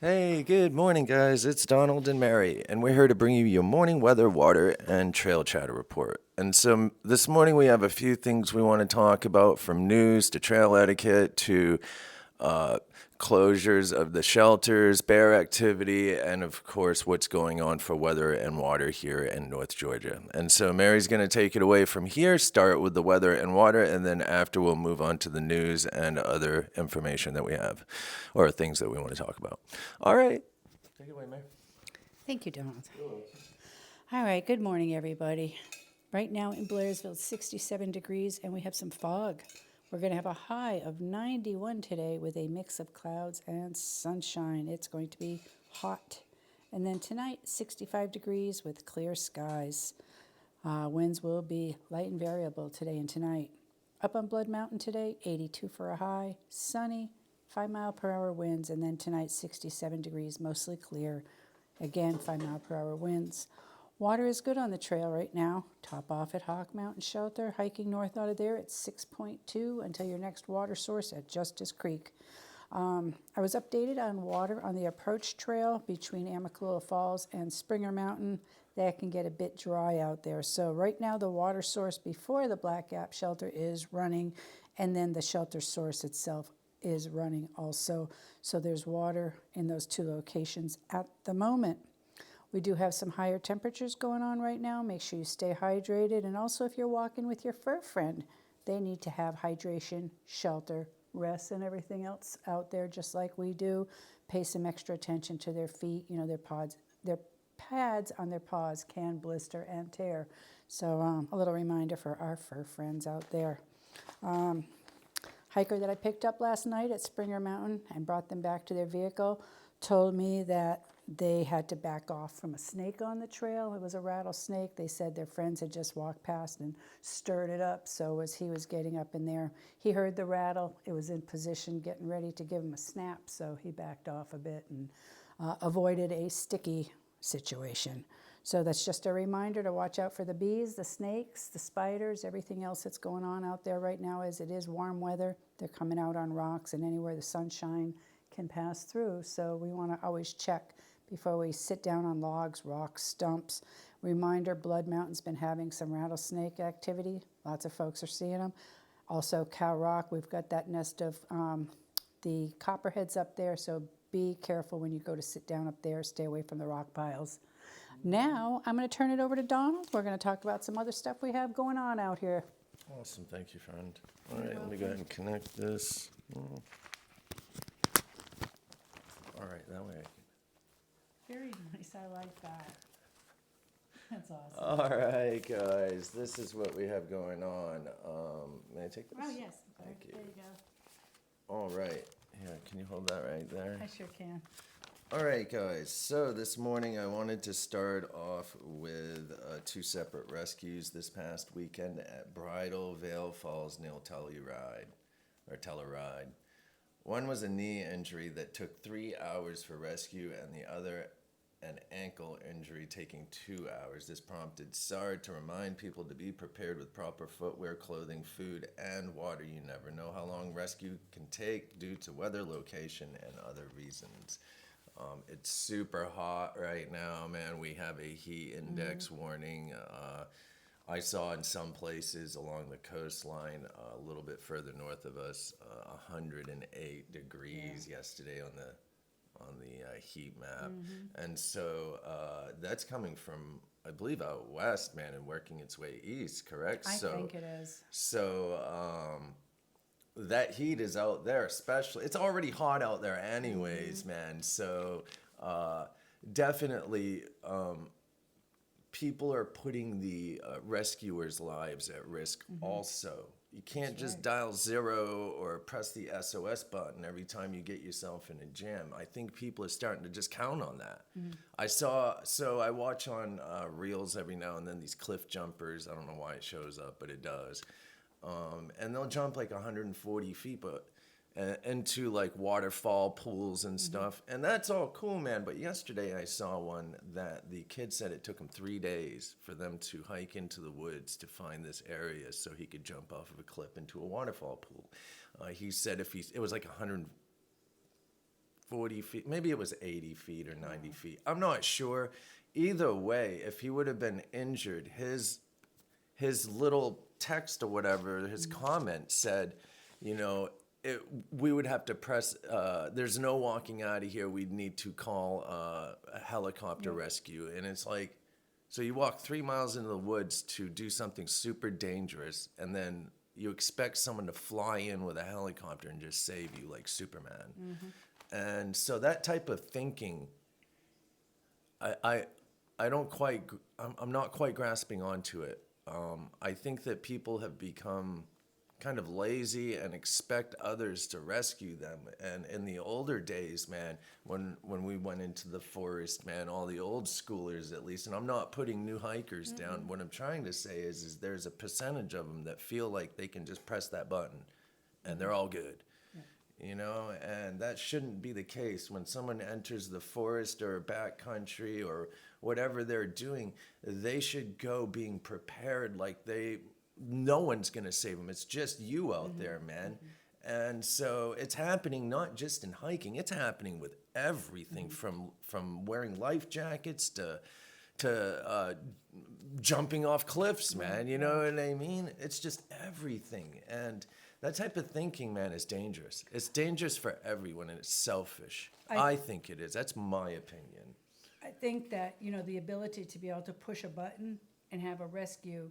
Hey, good morning, guys. It's Donald and Mary, and we're here to bring you your morning weather, water, and trail chatter report. And so this morning we have a few things we want to talk about, from news to trail etiquette to uh, closures of the shelters, bear activity, and of course what's going on for weather and water here in North Georgia. And so Mary's going to take it away from here, start with the weather and water, and then after we'll move on to the news and other information that we have, or things that we want to talk about. All right. Take it away, Mary. Thank you, Donald. All right, good morning, everybody. Right now in Blairsville, it's 67 degrees, and we have some fog. We're going to have a high of 91 today with a mix of clouds and sunshine. It's going to be hot. And then tonight, 65 degrees with clear skies. Winds will be light and variable today and tonight. Up on Blood Mountain today, 82 for a high, sunny, 5-mile-per-hour winds, and then tonight, 67 degrees, mostly clear. Again, 5-mile-per-hour winds. Water is good on the trail right now. Top off at Hawk Mountain Shelter. Hiking north out of there at 6.2 until your next water source at Justice Creek. I was updated on water on the approach trail between Amicalola Falls and Springer Mountain. That can get a bit dry out there. So right now the water source before the Black Gap shelter is running, and then the shelter source itself is running also. So there's water in those two locations at the moment. We do have some higher temperatures going on right now. Make sure you stay hydrated. And also, if you're walking with your fur friend, they need to have hydration, shelter, rest, and everything else out there, just like we do. Pay some extra attention to their feet. You know, their pads on their paws can blister and tear. So a little reminder for our fur friends out there. Hiker that I picked up last night at Springer Mountain and brought them back to their vehicle told me that they had to back off from a snake on the trail. It was a rattlesnake. They said their friends had just walked past and stirred it up. So as he was getting up in there, he heard the rattle. It was in position, getting ready to give him a snap. So he backed off a bit and avoided a sticky situation. So that's just a reminder to watch out for the bees, the snakes, the spiders, everything else that's going on out there right now. As it is warm weather, they're coming out on rocks and anywhere the sunshine can pass through. So we want to always check before we sit down on logs, rocks, stumps. Reminder, Blood Mountain's been having some rattlesnake activity. Lots of folks are seeing them. Also, Cow Rock, we've got that nest of the copperheads up there, so be careful when you go to sit down up there. Stay away from the rock piles. Now, I'm going to turn it over to Donald. We're going to talk about some other stuff we have going on out here. Awesome. Thank you, friend. All right, let me go ahead and connect this. All right, that way. Very nice. I like that. That's awesome. All right, guys, this is what we have going on. May I take this? Oh, yes. Thank you. There you go. All right. Yeah, can you hold that right there? I sure can. All right, guys. So this morning I wanted to start off with two separate rescues this past weekend at Bridal Veil Falls Neil Telluride. One was a knee injury that took 3 hours for rescue, and the other an ankle injury taking 2 hours. This prompted SARD to remind people to be prepared with proper footwear, clothing, food, and water. You never know how long rescue can take due to weather, location, and other reasons. It's super hot right now, man. We have a heat index warning. I saw in some places along the coastline, a little bit further north of us, 108 degrees yesterday on the heat map. And so that's coming from, I believe, out west, man, and working its way east, correct? I think it is. So that heat is out there, especially. It's already hot out there anyways, man. So definitely people are putting the rescuers' lives at risk also. You can't just dial 0 or press the SOS button every time you get yourself in a jam. I think people are starting to just count on that. I watch on Reels every now and then these cliff jumpers. I don't know why it shows up, but it does. And they'll jump like 140 feet, but into like waterfall pools and stuff. And that's all cool, man. But yesterday I saw one that the kid said it took him 3 days for them to hike into the woods to find this area so he could jump off of a cliff into a waterfall pool. He said it was like 140 40 feet, maybe it was 80 feet or 90 feet. I'm not sure. Either way, if he would have been injured, his little text or whatever, his comment said, you know, we would have to press, there's no walking out of here. We'd need to call a helicopter rescue. And it's like, so you walk 3 miles into the woods to do something super dangerous, and then you expect someone to fly in with a helicopter and just save you like Superman. And so that type of thinking, I don't quite, I'm not quite grasping onto it. I think that people have become kind of lazy and expect others to rescue them. And in the older days, man, when we went into the forest, man, all the old schoolers at least, and I'm not putting new hikers down. What I'm trying to say is there's a percentage of them that feel like they can just press that button and they're all good. You know, and that shouldn't be the case. When someone enters the forest or backcountry or whatever they're doing, they should go being prepared, like no one's gonna save them. It's just you out there, man. And so it's happening not just in hiking, it's happening with everything from wearing life jackets to jumping off cliffs, man. You know what I mean? It's just everything. And that type of thinking, man, is dangerous. It's dangerous for everyone, and it's selfish. I think it is. That's my opinion. I think that, you know, the ability to be able to push a button and have a rescue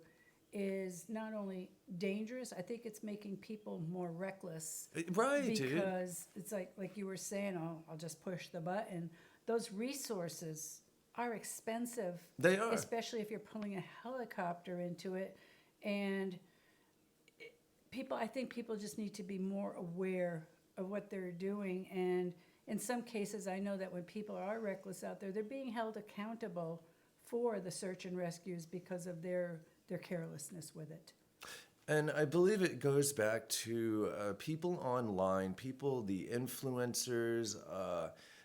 is not only dangerous, I think it's making people more reckless. Right, dude. Because it's like you were saying, I'll just push the button. Those resources are expensive. They are. Especially if you're pulling a helicopter into it. And I think people just need to be more aware of what they're doing. And in some cases, I know that when people are reckless out there, they're being held accountable for the search and rescues because of their carelessness with it. And I believe it goes back to people online, the influencers.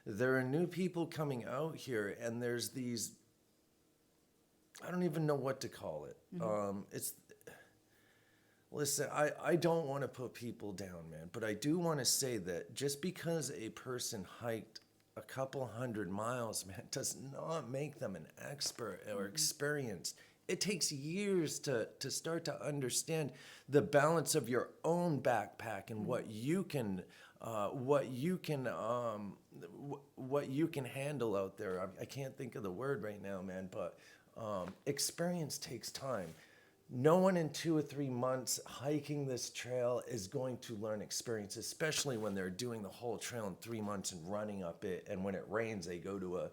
There are new people coming out here, and there's these, I don't even know what to call it. Listen, I don't want to put people down, man, but I do want to say that just because a person hiked a couple 100 miles, man, does not make them an expert or experienced. It takes years to start to understand the balance of your own backpack and what you can handle out there. I can't think of the word right now, man, but experience takes time. No one in 2 or 3 months hiking this trail is going to learn experience, especially when they're doing the whole trail in 3 months and running up it. And when it rains, they go to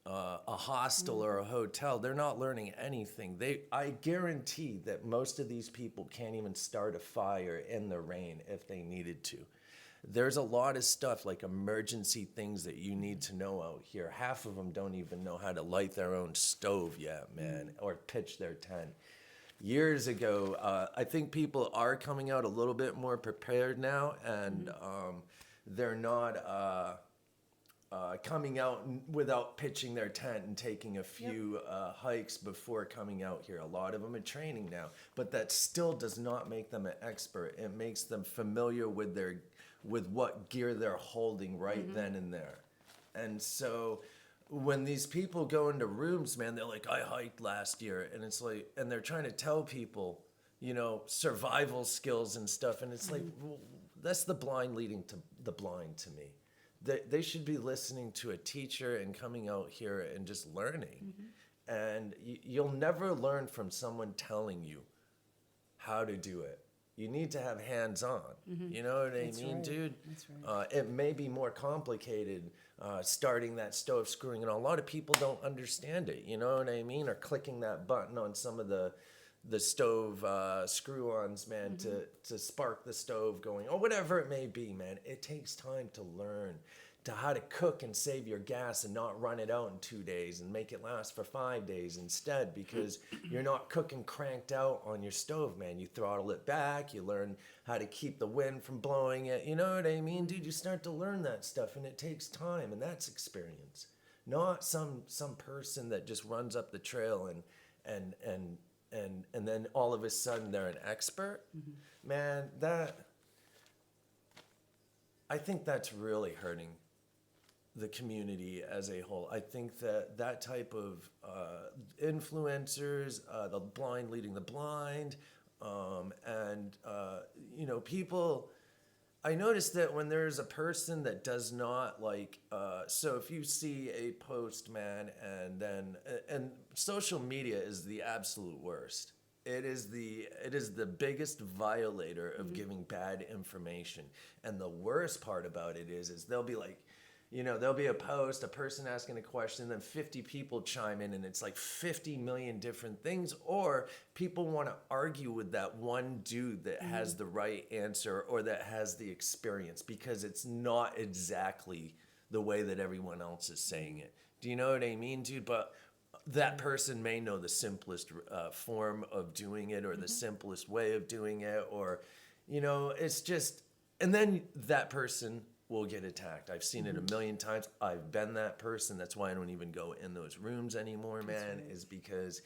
a hostel or a hotel. They're not learning anything. I guarantee that most of these people can't even start a fire in the rain if they needed to. There's a lot of stuff like emergency things that you need to know out here. Half of them don't even know how to light their own stove yet, man, or pitch their tent. Years ago, I think people are coming out a little bit more prepared now, and they're not coming out without pitching their tent and taking a few hikes before coming out here. A lot of them are training now, but that still does not make them an expert. It makes them familiar with what gear they're holding right then and there. And so when these people go into rooms, man, they're like, I hiked last year. And it's like, and they're trying to tell people, you know, survival skills and stuff. And it's like, well, that's the blind leading to the blind to me. They should be listening to a teacher and coming out here and just learning. And you'll never learn from someone telling you how to do it. You need to have hands-on. You know what I mean, dude? That's right. It may be more complicated starting that stove, screwing it on. A lot of people don't understand it, you know what I mean? Or clicking that button on some of the stove screw-ons, man, to spark the stove going, or whatever it may be, man. It takes time to learn to how to cook and save your gas and not run it out in 2 days and make it last for 5 days instead, because you're not cooking cranked out on your stove, man. You throttle it back, you learn how to keep the wind from blowing it. You know what I mean, dude? You start to learn that stuff, and it takes time, and that's experience. Not some person that just runs up the trail and then all of a sudden they're an expert. Man, I think that's really hurting the community as a whole. I think that that type of influencers, the blind leading the blind, people. I noticed that when there's a person that does not like, so if you see a post, man, and social media is the absolute worst. It is the biggest violator of giving bad information. And the worst part about it is they'll be like, there'll be a post, a person asking a question, then 50 people chime in, and it's like 50 million different things. Or people want to argue with that one dude that has the right answer or that has the experience because it's not exactly the way that everyone else is saying it. Do you know what I mean, dude? But that person may know the simplest form of doing it or the simplest way of doing it, or, it's just, and then that person will get attacked. I've seen it a million times. I've been that person. That's why I don't even go in those rooms anymore, man, is because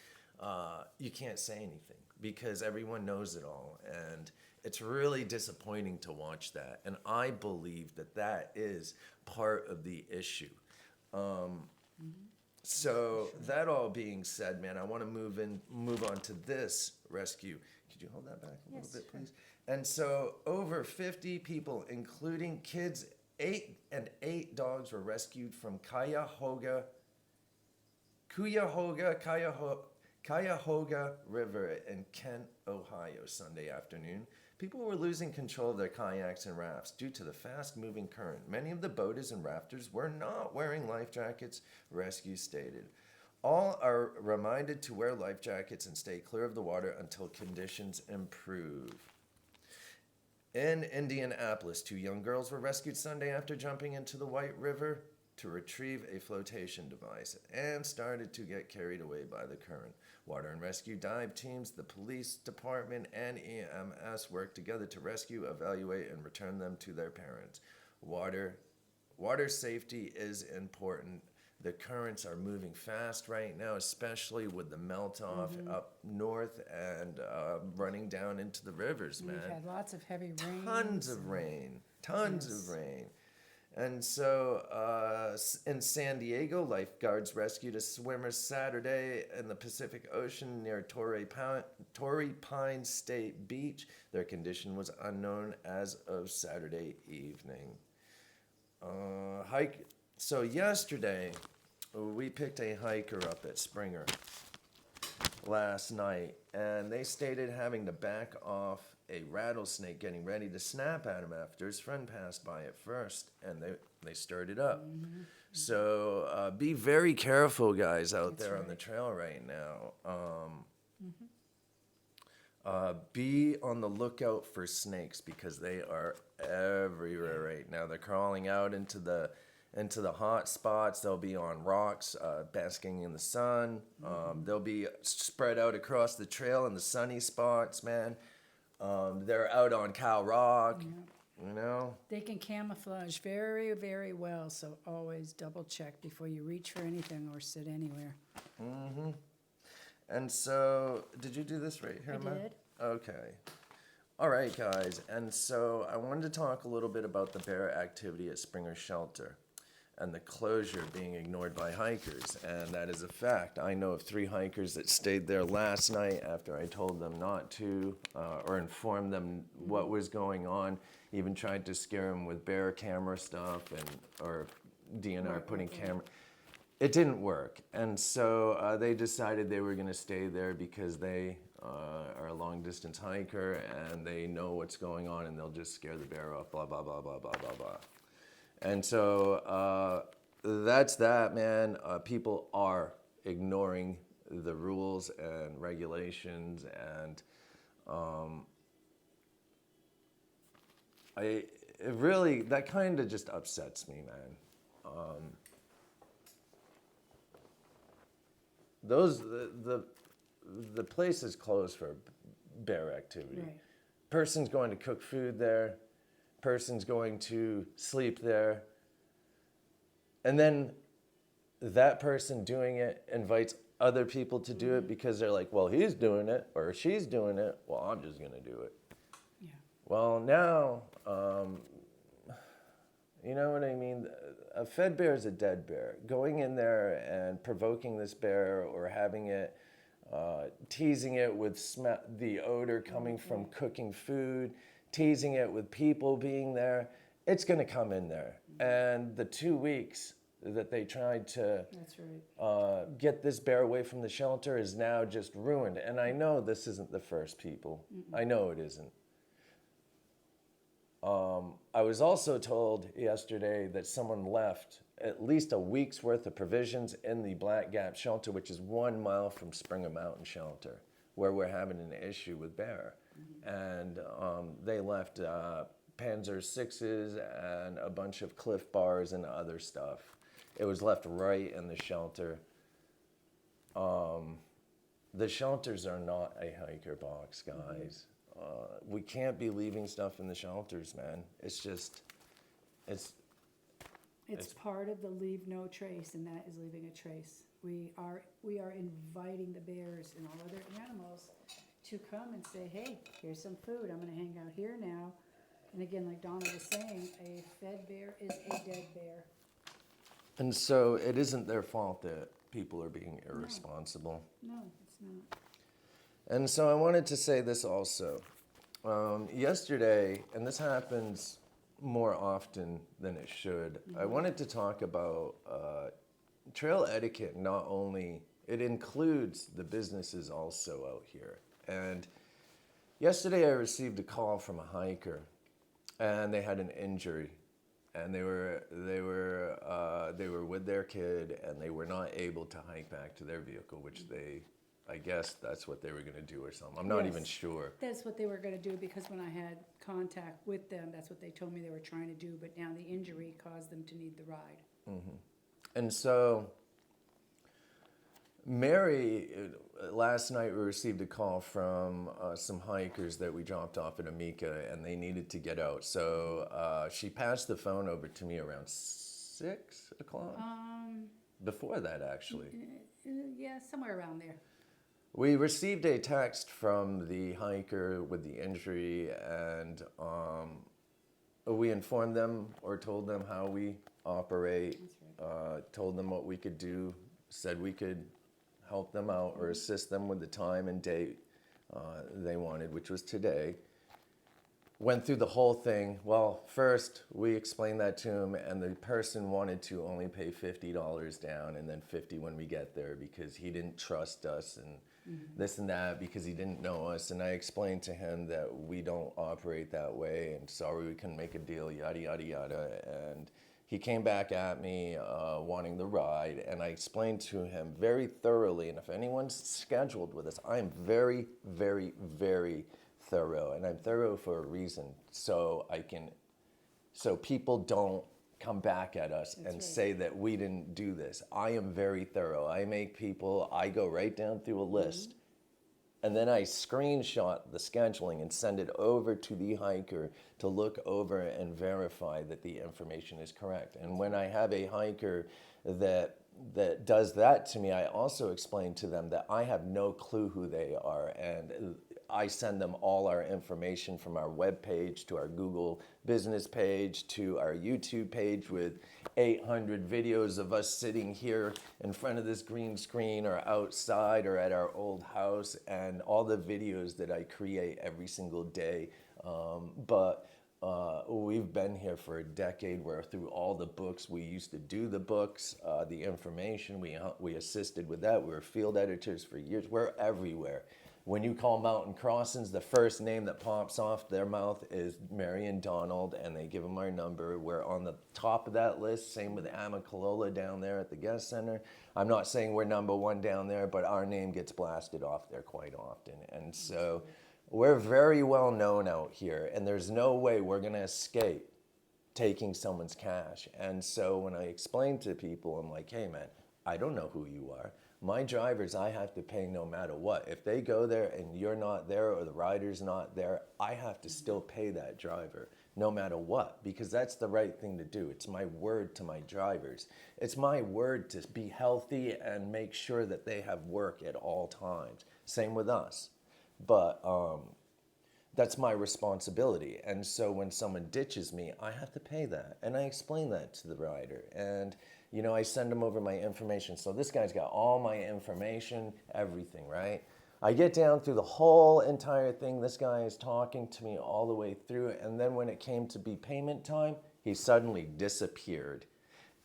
you can't say anything because everyone knows it all. And it's really disappointing to watch that. And I believe that that is part of the issue. So that all being said, man, I want to move on to this rescue. Could you hold that back a little bit, please? And so over 50 people, including kids, 8 dogs were rescued from Cuyahoga River in Kent, Ohio, Sunday afternoon. People were losing control of their kayaks and rafts due to the fast-moving current. Many of the boaters and rafters were not wearing life jackets, rescue stated. All are reminded to wear life jackets and stay clear of the water until conditions improve. In Indianapolis, 2 young girls were rescued Sunday after jumping into the White River to retrieve a flotation device and started to get carried away by the current. Water and rescue dive teams, the police department, and EMS worked together to rescue, evaluate, and return them to their parents. Water safety is important. The currents are moving fast right now, especially with the melt-off up north and running down into the rivers, man. We've had lots of heavy rain. Tons of rain. And so in San Diego, lifeguards rescued a swimmer Saturday in the Pacific Ocean near Torrey Pines State Beach. Their condition was unknown as of Saturday evening. So yesterday, we picked a hiker up at Springer last night, and they stated having to back off a rattlesnake getting ready to snap at him after his friend passed by it first, and they stirred it up. So be very careful, guys, out there on the trail right now. Be on the lookout for snakes because they are everywhere right now. They're crawling out into the hot spots. They'll be on rocks, basking in the sun. They'll be spread out across the trail in the sunny spots, man. They're out on Cow Rock, They can camouflage very, very well, so always double check before you reach for anything or sit anywhere. And so, did you do this right here, Matt? I did. Okay. All right, guys. And so I wanted to talk a little bit about the bear activity at Springer Shelter and the closure being ignored by hikers. And that is a fact. I know of 3 hikers that stayed there last night after I told them not to or informed them what was going on, even tried to scare them with bear camera stuff or DNR putting camera. It didn't work. And so they decided they were going to stay there because they are a long-distance hiker and they know what's going on and they'll just scare the bear off, blah, blah, blah, blah, blah, blah, blah. And so that's that, man. People are ignoring the rules and regulations, and that kind of just upsets me, man. The place is closed for bear activity. Right. Person's going to cook food there. Person's going to sleep there. And then that person doing it invites other people to do it because they're like, well, he's doing it or she's doing it. Well, I'm just going to do it. Yeah. Well, now, You know what I mean? A fed bear is a dead bear. Going in there and provoking this bear or having it, teasing it with the odor coming from cooking food, teasing it with people being there, it's going to come in there. And the 2 weeks that they tried to That's right. get this bear away from the shelter is now just ruined. And I know this isn't the first people. I know it isn't. I was also told yesterday that someone left at least a week's worth of provisions in the Black Gap shelter, which is 1 mile from Springer Mountain Shelter, where we're having an issue with bear. And they left Panzer Sixes and a bunch of Cliff Bars and other stuff. It was left right in the shelter. The shelters are not a hiker box, guys. We can't be leaving stuff in the shelters, man. It's just, It's part of the leave no trace, and that is leaving a trace. We are inviting the bears and all other animals to come and say, hey, here's some food. I'm going to hang out here now. And again, like Donna was saying, a fed bear is a dead bear. and so it isn't their fault that people are being irresponsible. No, it's not. And so I wanted to say this also. Yesterday, and this happens more often than it should, I wanted to talk about trail etiquette. Not only, it includes the businesses also out here. And yesterday I received a call from a hiker, and they had an injury, and they were with their kid, and they were not able to hike back to their vehicle, which I guess that's what they were going to do or something. I'm not even sure. That's what they were going to do, because when I had contact with them, that's what they told me they were trying to do. But now the injury caused them to need the ride. And so, Mary, last night we received a call from some hikers that we dropped off at Amica, and they needed to get out. So she passed the phone over to me around 6 o'clock. Before that, actually. Yeah, somewhere around there. We received a text from the hiker with the injury, and we informed them or told them how we operate, told them what we could do, said we could help them out or assist them with the time and date they wanted, which was today. Went through the whole thing. Well, first we explained that to him, and the person wanted to only pay $50 down and then $50 when we get there, because he didn't trust us and this and that, because he didn't know us. And I explained to him that we don't operate that way, and sorry we couldn't make a deal, yada, yada, yada. And he came back at me wanting the ride, and I explained to him very thoroughly, and if anyone's scheduled with us, I am very, very, very thorough, and I'm thorough for a reason, so people don't come back at us and say that we didn't do this. I am very thorough. I go right down through a list, and then I screenshot the scheduling and send it over to the hiker to look over and verify that the information is correct. And when I have a hiker that does that to me, I also explain to them that I have no clue who they are, and I send them all our information from our webpage to our Google business page to our YouTube page with 800 videos of us sitting here in front of this green screen or outside or at our old house, and all the videos that I create every single day. But we've been here for a decade, where through all the books, we used to do the books, the information, we assisted with that. We were field editors for years. We're everywhere. When you call Mountain Crossings, the first name that pops off their mouth is Mary and Donald, and they give them our number. We're on the top of that list. Same with Amicalola down there at the guest center. I'm not saying we're number one down there, but our name gets blasted off there quite often. And so we're very well known out here, and there's no way we're going to escape taking someone's cash. And so when I explain to people, I'm like, hey man, I don't know who you are. My drivers, I have to pay no matter what. If they go there and you're not there, or the rider's not there, I have to still pay that driver no matter what, because that's the right thing to do. It's my word to my drivers. It's my word to be healthy and make sure that they have work at all times. Same with us. But that's my responsibility. And so when someone ditches me, I have to pay that. And I explain that to the rider. And, you know, I send them over my information. So this guy's got all my information, everything, right? I get down through the whole entire thing. This guy is talking to me all the way through. And then when it came to be payment time, he suddenly disappeared.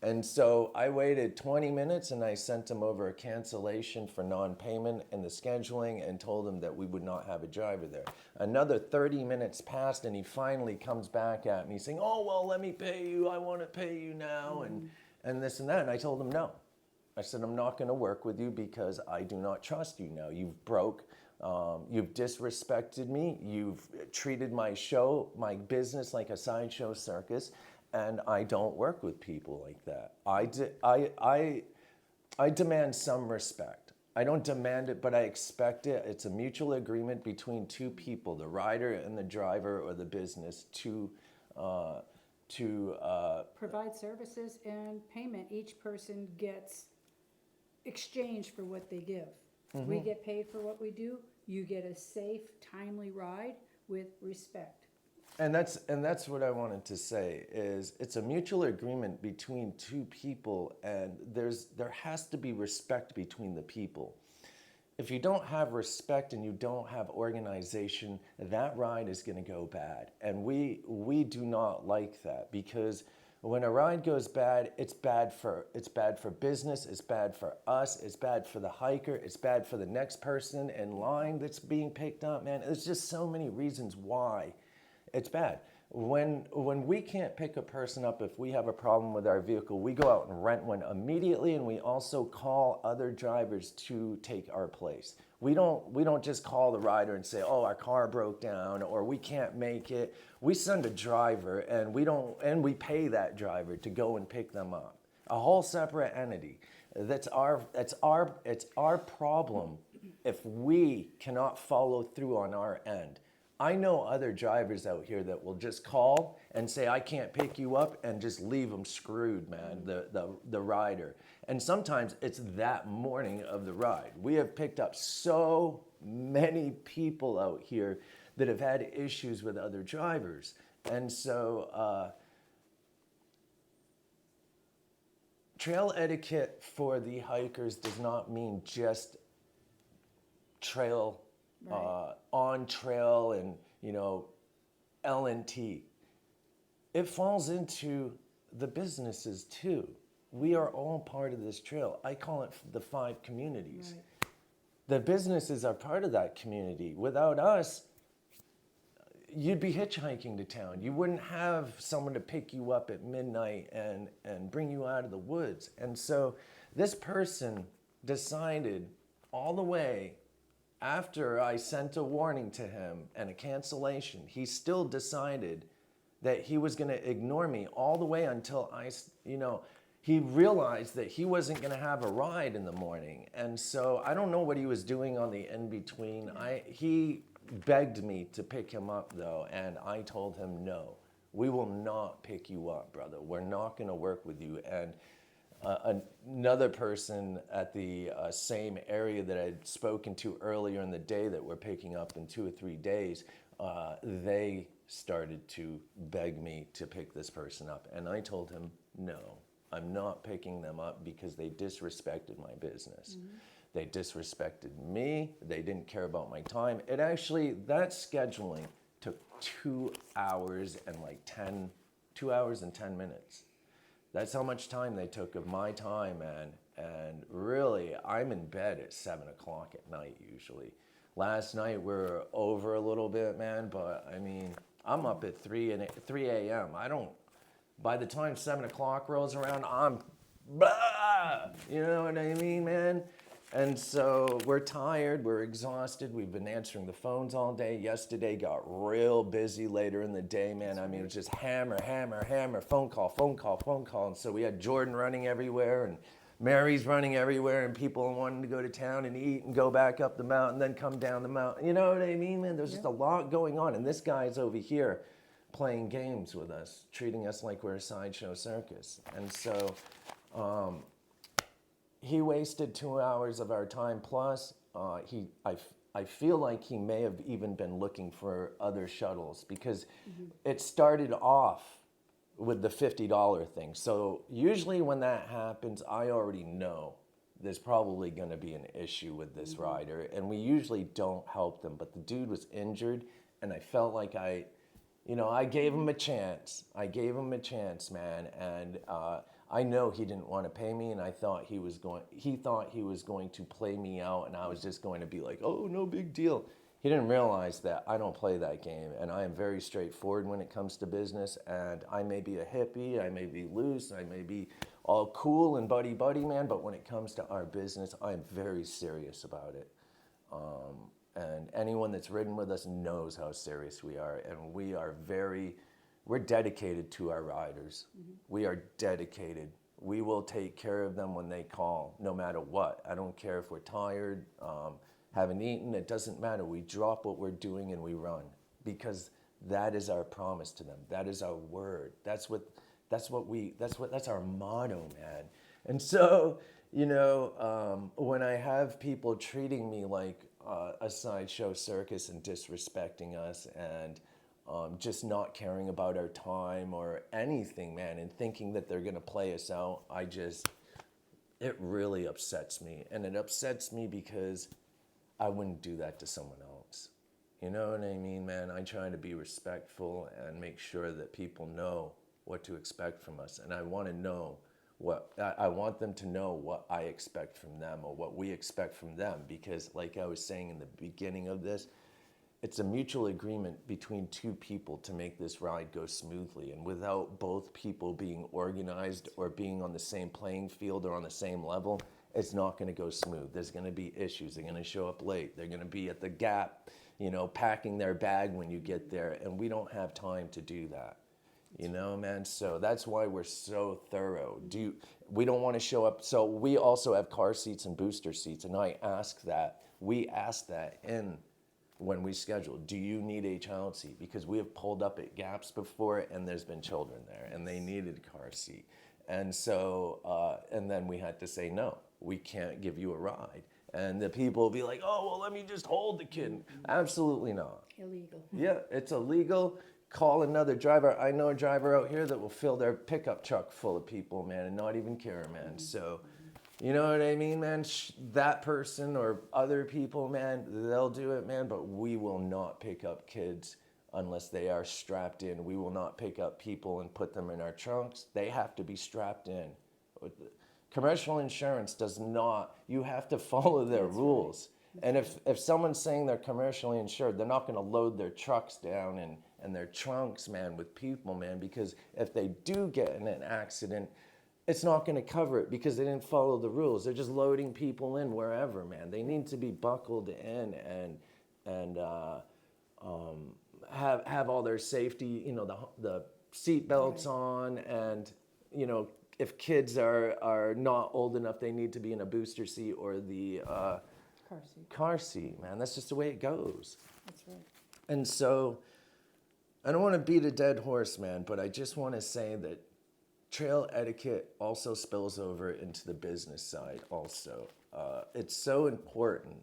And so I waited 20 minutes and I sent him over a cancellation for non-payment and the scheduling and told him that we would not have a driver there. Another 30 minutes passed and he finally comes back at me saying, oh, well, let me pay you. I want to pay you now and this and that. And I told him no. I said, I'm not going to work with you because I do not trust you now. You've you've disrespected me. You've treated my show, my business like a sideshow circus. And I don't work with people like that. I demand some respect. I don't demand it, but I expect it. It's a mutual agreement between two people, the rider and the driver or the business, to Provide services and payment. Each person gets exchange for what they give. We get paid for what we do. You get a safe, timely ride with respect. And that's what I wanted to say is it's a mutual agreement between two people, and there has to be respect between the people. If you don't have respect and you don't have organization, that ride is going to go bad. And we do not like that, because when a ride goes bad, it's bad for business, it's bad for us, it's bad for the hiker, it's bad for the next person in line that's being picked up, man. There's just so many reasons why it's bad. When we can't pick a person up, if we have a problem with our vehicle, we go out and rent one immediately, and we also call other drivers to take our place. We don't just call the rider and say, oh, our car broke down or we can't make it. We send a driver and we pay that driver to go and pick them up. A whole separate entity. It's our problem if we cannot follow through on our end. I know other drivers out here that will just call and say, I can't pick you up, and just leave them screwed, man, the rider. And sometimes it's that morning of the ride. We have picked up so many people out here that have had issues with other drivers. And so trail etiquette for the hikers does not mean just trail, on trail and, L&T. It falls into the businesses too. We are all part of this trail. I call it the 5 communities. Right. The businesses are part of that community. Without us, you'd be hitchhiking to town. You wouldn't have someone to pick you up at midnight and bring you out of the woods. And so this person decided all the way after I sent a warning to him and a cancellation, he still decided that he was going to ignore me all the way until he realized that he wasn't going to have a ride in the morning. And so I don't know what he was doing on the in-between. He begged me to pick him up, though, and I told him, no, we will not pick you up, brother. We're not going to work with you. And another person at the same area that I'd spoken to earlier in the day that we're picking up in 2 or 3 days, they started to beg me to pick this person up. And I told him, no, I'm not picking them up because they disrespected my business. Mm-hmm. They disrespected me. They didn't care about my time. That scheduling took 2 hours and 2 hours and 10 minutes. That's how much time they took of my time, man. And really, I'm in bed at 7 o'clock at night usually. Last night we were over a little bit, man, but I mean, I'm up at 3 a.m. By the time 7 o'clock rolls around, I'm blah, you know what I mean, man? And so we're tired, we're exhausted, we've been answering the phones all day. Yesterday got real busy later in the day, man. I mean, it was just hammer, phone call. And so we had Jordan running everywhere and Mary's running everywhere and people wanting to go to town and eat and go back up the mountain, then come down the mountain. You know what I mean, man? There's just a lot going on. And this guy's over here playing games with us, treating us like we're a sideshow circus. And so he wasted 2 hours of our time plus. I feel like he may have even been looking for other shuttles because it started off with the $50 thing. So usually when that happens, I already know there's probably going to be an issue with this rider, and we usually don't help them. But the dude was injured, and I felt like I gave him a chance. I gave him a chance, man, and I know he didn't want to pay me, and he thought he was going to play me out, and I was just going to be like, oh, no big deal. He didn't realize that I don't play that game, and I am very straightforward when it comes to business, and I may be a hippie, I may be loose, I may be all cool and buddy, man, but when it comes to our business, I'm very serious about it. And anyone that's ridden with us knows how serious we are, and we're dedicated to our riders. We are dedicated. We will take care of them when they call, no matter what. I don't care if we're tired, haven't eaten, it doesn't matter. We drop what we're doing and we run, because that is our promise to them. That is our word. That's our motto, man. And so, when I have people treating me like a sideshow circus and disrespecting us and just not caring about our time or anything, man, and thinking that they're gonna play us out, it really upsets me. And it upsets me because I wouldn't do that to someone else. You know what I mean, man? I try to be respectful and make sure that people know what to expect from us. And I want them to know what I expect from them or what we expect from them. Because like I was saying in the beginning of this, it's a mutual agreement between two people to make this ride go smoothly. And without both people being organized or being on the same playing field or on the same level, it's not going to go smooth. There's going to be issues. They're going to show up late. They're going to be at the gap, packing their bag when you get there. And we don't have time to do that. Man, so that's why we're so thorough. We don't want to show up. So we also have car seats and booster seats. And we ask that in when we schedule, do you need a child seat? Because we have pulled up at gaps before and there's been children there and they needed a car seat. And so, and then we had to say, no, we can't give you a ride. And the people will be like, oh, well, let me just hold the kid. Absolutely not. Illegal. Yeah, it's illegal. Call another driver. I know a driver out here that will fill their pickup truck full of people, man, and not even care, man. So, you know what I mean, man? That person or other people, man, they'll do it, man, but we will not pick up kids unless they are strapped in. We will not pick up people and put them in our trunks. They have to be strapped in. Commercial insurance does not. You have to follow their rules. And if someone's saying they're commercially insured, they're not going to load their trucks down and their trunks, man, with people, man, because if they do get in an accident, it's not going to cover it because they didn't follow the rules. They're just loading people in wherever, man. They need to be buckled in and have all their safety, the seat belts on, and if kids are not old enough, they need to be in a booster seat or the car seat, man. That's just the way it goes. That's right. And so I don't want to beat a dead horse, man, but I just want to say that trail etiquette also spills over into the business side also. It's so important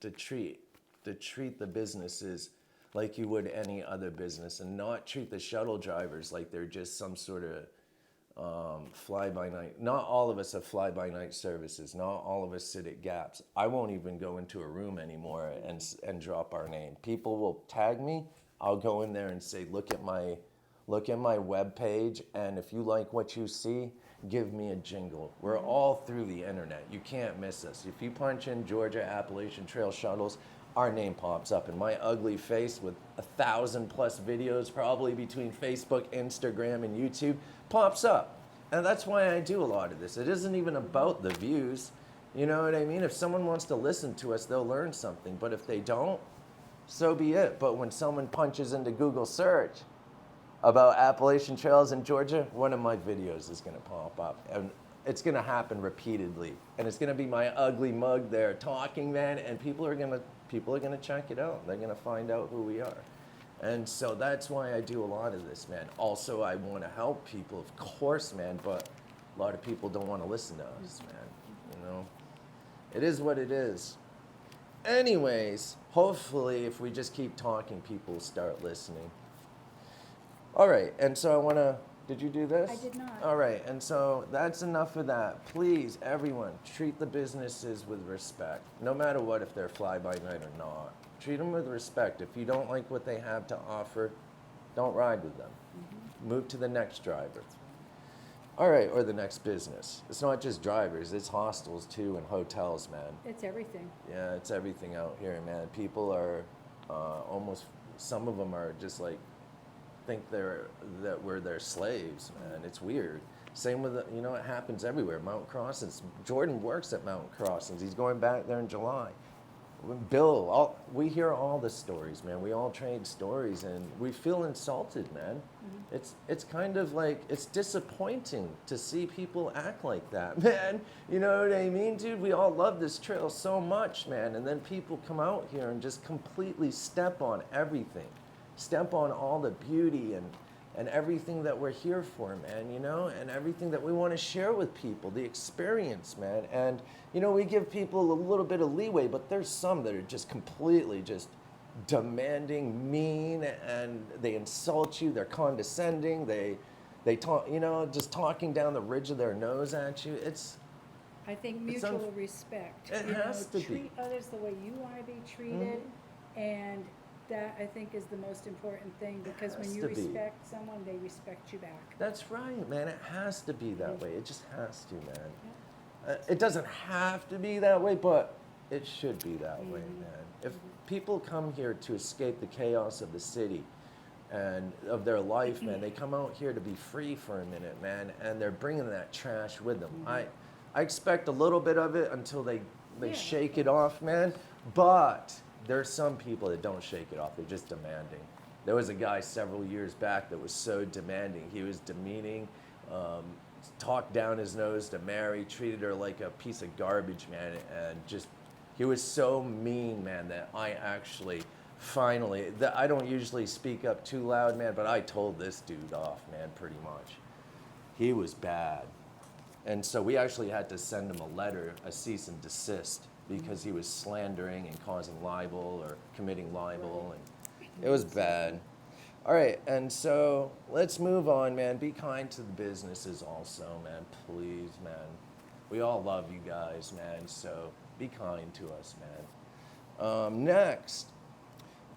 to treat the businesses like you would any other business and not treat the shuttle drivers like they're just some sort of fly-by-night. Not all of us have fly-by-night services. Not all of us sit at gaps. I won't even go into a room anymore and drop our name. People will tag me. I'll go in there and say, look at my webpage, and if you like what you see, give me a jingle. We're all through the internet. You can't miss us. If you punch in Georgia Appalachian Trail Shuttles, our name pops up, and my ugly face with 1,000+ videos, probably between Facebook, Instagram, and YouTube, pops up. And that's why I do a lot of this. It isn't even about the views. You know what I mean? If someone wants to listen to us, they'll learn something. But if they don't, so be it. But when someone punches into Google search about Appalachian Trails in Georgia, one of my videos is going to pop up. And it's going to happen repeatedly. And it's going to be my ugly mug there talking, man. And people are going to check it out. They're going to find out who we are. And so that's why I do a lot of this, man. Also, I want to help people, of course, man. But a lot of people don't want to listen to us, man. It is what it is. anyways, hopefully if we just keep talking, people will start listening. All right, and so I want to, did you do this? I did not. All right, and so that's enough of that. Please, everyone, treat the businesses with respect, no matter what, if they're fly-by-night or not. Treat them with respect. If you don't like what they have to offer, don't ride with them. Move to the next driver. All right, or the next business. It's not just drivers, it's hostels too and hotels, man. It's everything. Yeah, it's everything out here, man. People are almost, some of them are just like, think that we're their slaves, man. It's weird. Same with, you know, it happens everywhere. Mountain Crossings. Jordan works at Mountain Crossings. He's going back there in July. Bill, we hear all the stories, man. We all trade stories, and we feel insulted, man. It's kind of like, it's disappointing to see people act like that, man. You know what I mean, dude? We all love this trail so much, man. And then people come out here and just completely step on everything. Step on all the beauty and everything that we're here for, man, you know, and everything that we want to share with people, the experience, man. And, you know, we give people a little bit of leeway, but there's some that are just completely just demanding, mean, and they insult you, they're condescending, they talk, you know, just talking down the ridge of their nose at you. It's, I think It's mutual respect. It You has to be. Treat others the way you want to be treated, and that, I think, is the most important thing, because when has you to be. respect someone, they respect you back. That's right, man. It has to be that way. It just has to, man. It doesn't have to be that way, but it should be that way, man. If people come here to escape the chaos of the city and of their life, man, they come out here to be free for a minute, man, and they're bringing that trash with them. I expect a little bit of it until they Yeah. shake it off, man, but there's some people that don't shake it off. They're just demanding. There was a guy several years back that was so demanding. He was demeaning, talked down his nose to Mary, treated her like a piece of garbage, man, and just, he was so mean, man, that I actually finally, I don't usually speak up too loud, man, but I told this dude off, man, pretty much. He was bad. And so we actually had to send him a letter, a cease and desist, because he was slandering and causing libel or committing libel, and it was bad. All right, and so let's move on, man. Be kind to the businesses also, man, please, man. We all love you guys, man, so be kind to us, man. Next,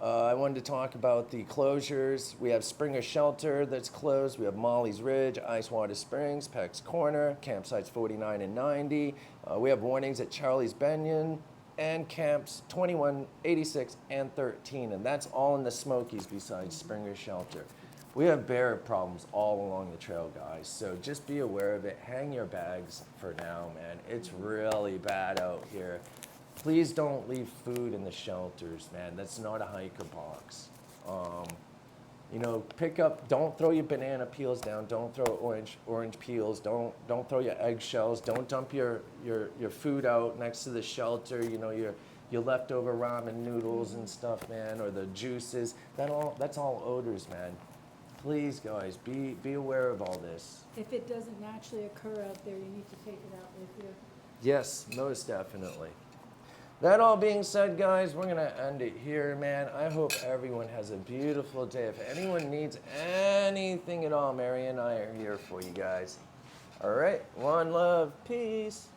I wanted to talk about the closures. We have Springer Shelter that's closed. We have Molly's Ridge, Icewater Springs, Peck's Corner, campsites 49 and 90. We have warnings at Charlie's Benyon and camps 21, 86, and 13. And that's all in the Smokies besides Springer Shelter. We have bear problems all along the trail, guys. So just be aware of it. Hang your bags for now, man. It's really bad out here. Please don't leave food in the shelters, man. That's not a hiker box. You know, pick up, don't throw your banana peels down. Don't throw orange peels. Don't throw your eggshells. Don't dump your food out next to the shelter. You know, your leftover ramen noodles and stuff, man, or the juices. That's all odors, man. Please, guys, be aware of all this. If it doesn't naturally occur out there, you need to take it out with you. Yes, most definitely. That all being said, guys, we're going to end it here, man. I hope everyone has a beautiful day. If anyone needs anything at all, Mary and I are here for you guys. All right, one love, peace.